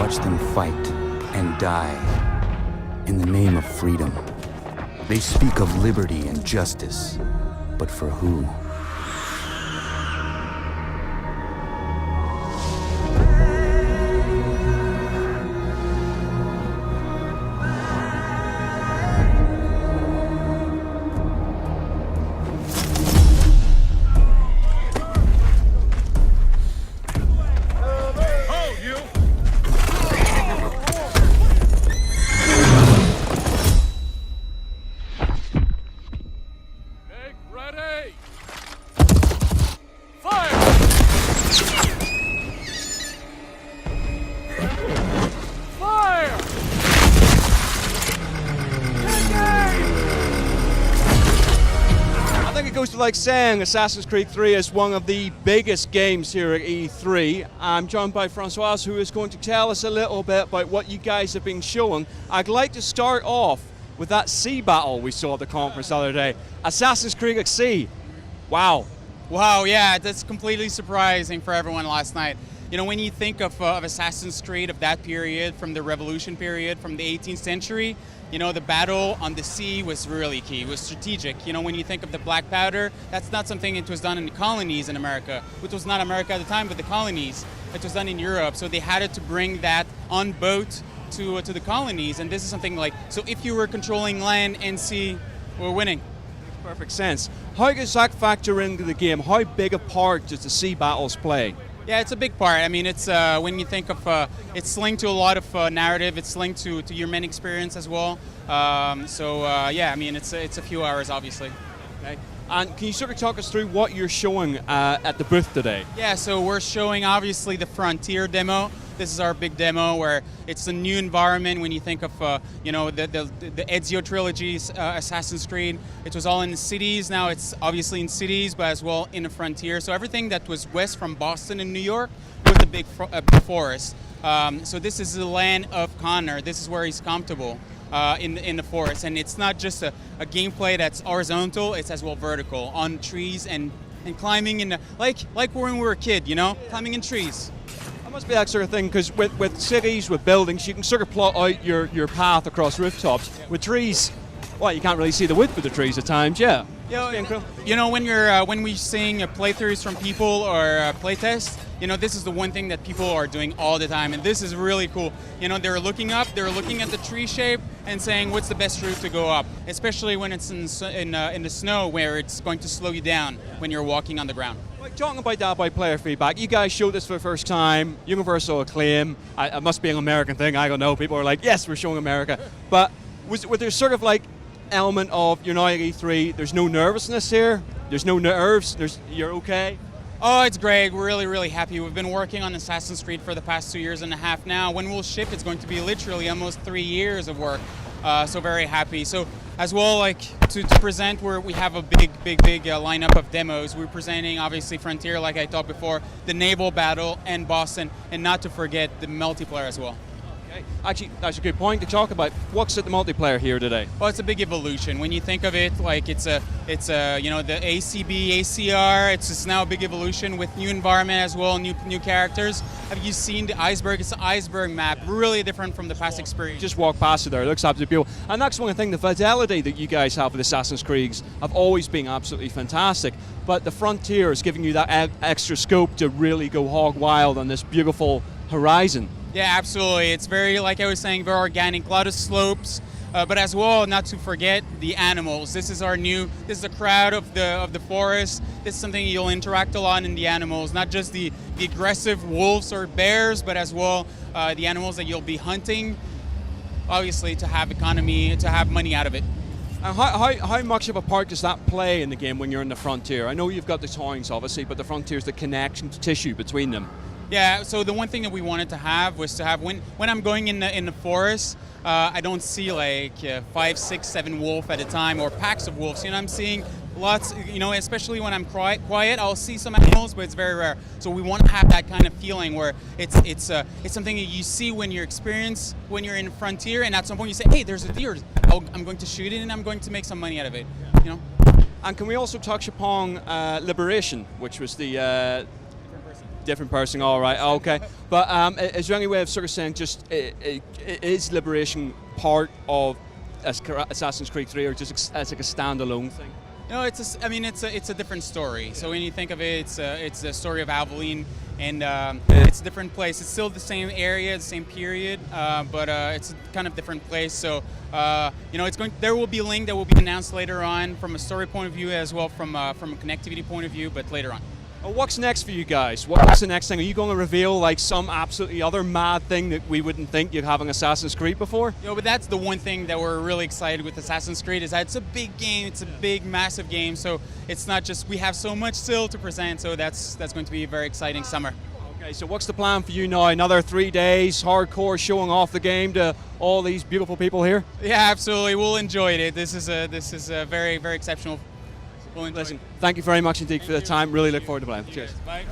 watch them fight and die in the name of freedom. They speak of liberty and justice, but for who? Goes to like saying Assassin's Creed 3 is one of the biggest games here at E3. I'm joined by Francois, who is going to tell us a little bit about what you guys have been showing. I'd like to start off with that sea battle we saw at the conference the other day. Assassin's Creed at sea. Wow. Wow, yeah, that's completely surprising for everyone last night. You know, when you think of Assassin's Creed of that period, from the Revolution period, from the 18th century, you know, the battle on the sea was really key. It was strategic. You know, when you think of the black powder, that's not something that was done in the colonies in America, which was not America at the time, but the colonies. It was done in Europe. So they had to bring that on boat to the colonies. And this is something like, so if you were controlling land and sea, we're winning. Makes perfect sense. How does that factor into the game? How big a part does the sea battles play? Yeah, it's a big part. I mean, it's when you think of it's linked to a lot of narrative. It's linked to your main experience as well. Yeah, I mean, it's a few hours, obviously. Okay. And can you sort of talk us through what you're showing at the booth today? Yeah, so we're showing obviously the Frontier demo. This is our big demo where it's a new environment when you think of you know, the Ezio trilogy's Assassin's Creed. It was all in the cities. Now it's obviously in cities, but as well in the frontier. So everything that was west from Boston and New York was the big forest. So this is the land of Connor. This is where he's comfortable. In the forest, and it's not just a gameplay that's horizontal, it's as well vertical on trees and climbing in like when we were a kid, you know, climbing in trees. That must be that sort of thing, because with cities, with buildings, you can sort of plot out your path across rooftops. Yeah. With trees, well, you can't really see the width of the trees at times. Yeah. You know, when we seeing playthroughs from people or playtests, you know, this is the one thing that people are doing all the time, and this is really cool. You know, they're looking up, they're looking at the tree shape and saying, what's the best route to go up? Especially when it's in the snow, where it's going to slow you down when you're walking on the ground. Like, talking about that, by player feedback, you guys showed this for the first time, universal acclaim. It must be an American thing, I don't know. People are like, yes, we're showing America. But was there sort of like element of, you're now at E3, there's no nervousness here, there's no nerves, you're okay? Oh, it's great. We're really, really happy. We've been working on Assassin's Creed for the past 2.5 years now. When we'll ship, it's going to be literally almost 3 years of work. So very happy. So as well, like to present, we have a big lineup of demos. We're presenting obviously Frontier, like I talked before, the naval battle, and Boston, and not to forget the multiplayer as well. Okay. Actually, that's a good point to talk about. What's at the multiplayer here today? Well, it's a big evolution. When you think of it, like it's a you know, the ACB, ACR. It's just now a big evolution with new environment as well, new characters. Have you seen the iceberg? It's an iceberg map, really different from the past experience. Just walk past it there. It looks absolutely beautiful. And that's one thing. The fidelity that you guys have with Assassin's Creed have always been absolutely fantastic. But the Frontier is giving you that extra scope to really go hog wild on this beautiful horizon. Yeah, absolutely. It's very, like I was saying, very organic, a lot of slopes, but as well, not to forget the animals. This is the crowd of the forest. This is something you'll interact a lot in the animals, not just the aggressive wolves or bears, but as well the animals that you'll be hunting, obviously to have economy, to have money out of it. And how much of a part does that play in the game when you're in the Frontier? I know you've got the towns, obviously, but the Frontier is the connection tissue between them. Yeah, so the one thing that we wanted to have was to have, when I'm going in the forest, I don't see like 5, 6, 7 wolves at a time or packs of wolves. You know, I'm seeing lots, you know, especially when I'm quiet, I'll see some animals, but it's very rare. So we want to have that kind of feeling where it's something that you see when you're when you're in Frontier, and at some point you say, hey, there's a deer. I'm going to shoot it and I'm going to make some money out of it, you know? And can we also touch upon Liberation, which was the Different person, all right, okay. But is there any way of sort of saying just is Liberation part of Assassin's Creed 3 or just as like a standalone thing? No, it's a different story. So when you think of it, it's the story of Aveline, and it's a different place. It's still the same area, the same period, but it's a kind of different place. So there will be a link that will be announced later on from a story point of view as well from a connectivity point of view, but later on. What's next for you guys? What's the next thing? Are you going to reveal like some absolutely other mad thing that we wouldn't think you'd have in Assassin's Creed before? But that's the one thing that we're really excited with Assassin's Creed is that it's a big game. It's a big, massive game. So it's not just we have so much still to present. So that's going to be a very exciting summer. Okay, so what's the plan for you now? Another 3 days, hardcore showing off the game to all these beautiful people here? Yeah, absolutely. We'll enjoy it. This is a very, very exceptional. Listen, thank you very much indeed for the time. Really look forward to playing. Cheers. Bye.